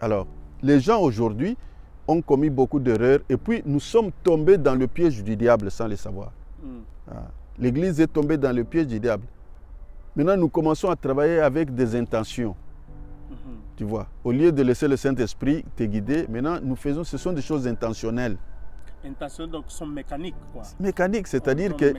Alors, les gens aujourd'hui ont commis beaucoup d'erreurs et puis nous sommes tombés dans le piège du diable sans le savoir. L'Église est tombée dans le piège du diable. Maintenant, nous commençons à travailler avec des intentions. Tu vois, au lieu de laisser le Saint-Esprit te guider, maintenant, ce sont des choses intentionnelles. Intentions donc sont mécaniques, quoi. Mécaniques, c'est-à-dire que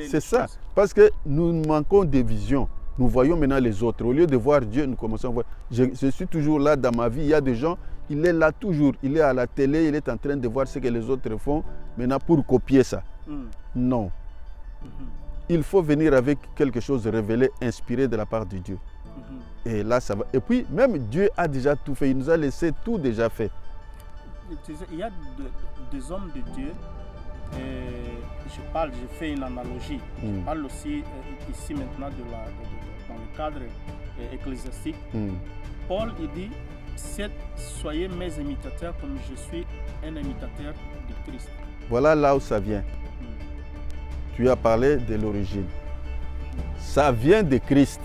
c'est ça. Parce que nous manquons de vision. Nous voyons maintenant les autres. Au lieu de voir Dieu, nous commençons à voir. Je suis toujours là dans ma vie. Il y a des gens, il est là toujours. Il est à la télé, il est en train de voir ce que les autres font. Maintenant, pour copier ça. Non. Il faut venir avec quelque chose de révélé, inspiré de la part de Dieu. Et là, ça va. Et puis, même Dieu a déjà tout fait. Il nous a laissé tout déjà fait. Il y a des hommes de Dieu, je fais une analogie. Je parle aussi ici maintenant dans le cadre ecclésiastique. Paul, il dit, soyez mes imitateurs comme je suis un imitateur de Christ. Voilà là où ça vient. Tu as parlé de l'origine. Ça vient de Christ.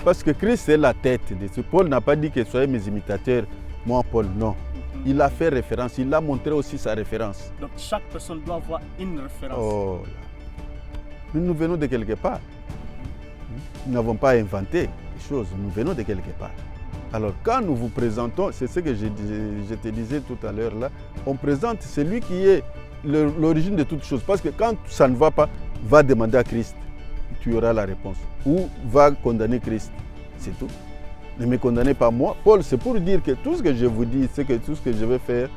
Parce que Christ est la tête de ce. Paul n'a pas dit que soyez mes imitateurs, moi Paul, non. Il a fait référence, il a montré aussi sa référence. Donc chaque personne doit avoir une référence. Oh là. Nous venons de quelque part. Nous n'avons pas inventé les choses, nous venons de quelque part. Alors quand nous vous présentons, c'est ce que je te disais tout à l'heure là, on présente celui qui est l'origine de toutes choses. Parce que quand ça ne va pas, va demander à Christ. Tu auras la réponse. Ou va condamner Christ. C'est tout. Ne me condamnez pas moi. Paul, c'est pour dire que tout ce que je vous dis, tout ce que je vais faire,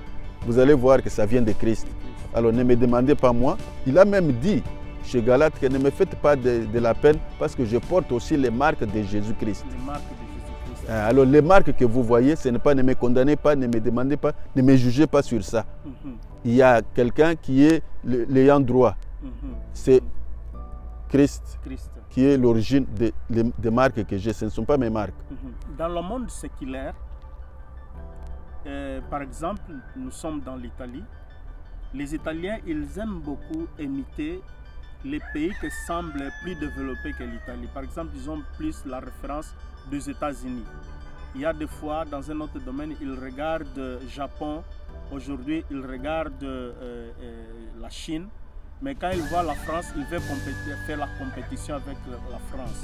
vous allez voir que ça vient de Christ. Alors ne me demandez pas moi. Il a même dit chez Galates que ne me faites pas de la peine parce que je porte aussi les marques de Jésus-Christ. Les marques de Jésus-Christ. Alors les marques que vous voyez, ce n'est pas ne me condamnez pas, ne me demandez pas, ne me jugez pas sur ça. Il y a quelqu'un qui est l'ayant droit. C'est Christ, qui est l'origine des marques que j'ai. Ce ne sont pas mes marques. Dans le monde séculaire, par exemple, nous sommes dans l'Italie. Les Italiens, ils aiment beaucoup imiter les pays qui semblent plus développés que l'Italie. Par exemple, ils ont plus la référence des États-Unis. Il y a des fois, dans un autre domaine, ils regardent le Japon. Aujourd'hui, ils regardent la Chine. Mais quand ils voient la France, ils veulent faire la compétition avec la France.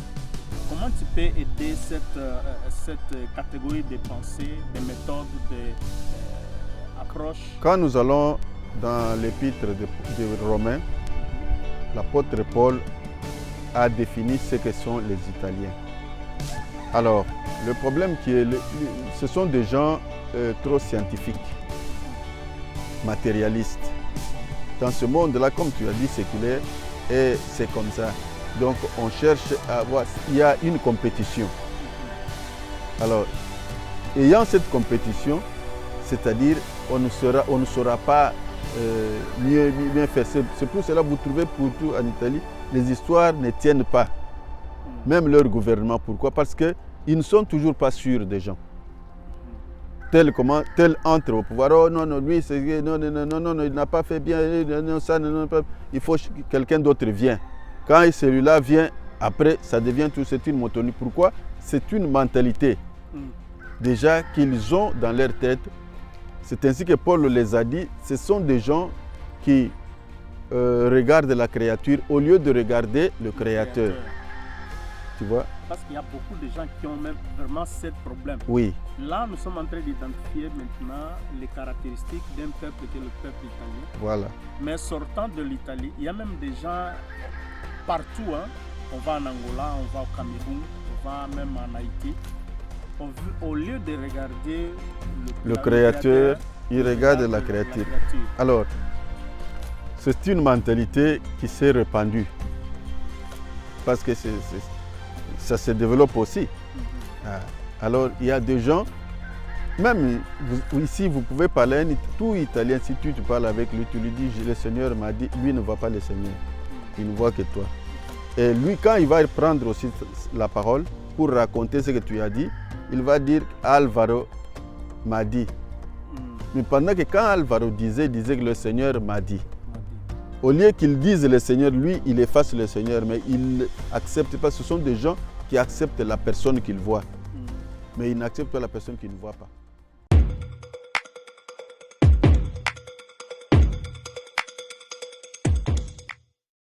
Comment tu peux aider cette catégorie de pensée, de méthodes, d'approches? Quand nous allons dans l'épître de Romains, l'apôtre Paul a défini ce que sont les Italiens. Alors, le problème ce sont des gens trop scientifiques, matérialistes. Dans ce monde-là, comme tu as dit, séculaire, et c'est comme ça. Donc, on cherche à voir, il y a une compétition. Alors, ayant cette compétition, c'est-à-dire, on ne saura pas mieux faire. C'est pour cela que vous trouvez pour tout en Italie, les histoires ne tiennent pas. Même leur gouvernement. Pourquoi? Parce qu'ils ne sont toujours pas sûrs des gens. Tel entre au pouvoir, oh non, lui, non, il n'a pas fait bien, il faut que quelqu'un d'autre vienne. Quand celui-là vient, après, ça devient tout, c'est une monotonie. Pourquoi? C'est une mentalité déjà qu'ils ont dans leur tête. C'est ainsi que Paul les a dit, ce sont des gens qui regardent la créature au lieu de regarder le Créateur. Tu vois? Parce qu'il y a beaucoup de gens qui ont même vraiment ce problème. Oui. Là, nous sommes en train d'identifier maintenant les caractéristiques d'un peuple qui est le peuple italien. Voilà. Mais sortant de l'Italie, il y a même des gens partout. Hein. On va en Angola, on va au Cameroun, on va même en Haïti. Au lieu de regarder le Créateur, ils regardent la créature. Alors, c'est une mentalité qui s'est répandue. Parce que ça se développe aussi. Alors, il y a des gens, même ici, vous pouvez parler tout italien, si tu parles avec lui, tu lui dis, le Seigneur m'a dit, lui ne voit pas le Seigneur, il ne voit que toi. Et lui, quand il va prendre aussi la parole pour raconter ce que tu as dit, il va dire, Alvaro m'a dit. Mais pendant que quand Alvaro disait que le Seigneur m'a dit, au lieu qu'il dise le Seigneur, lui, il efface le Seigneur, mais il accepte pas. Ce sont des gens qui acceptent la personne qu'ils voient, mais ils n'acceptent pas la personne qu'ils ne voient pas.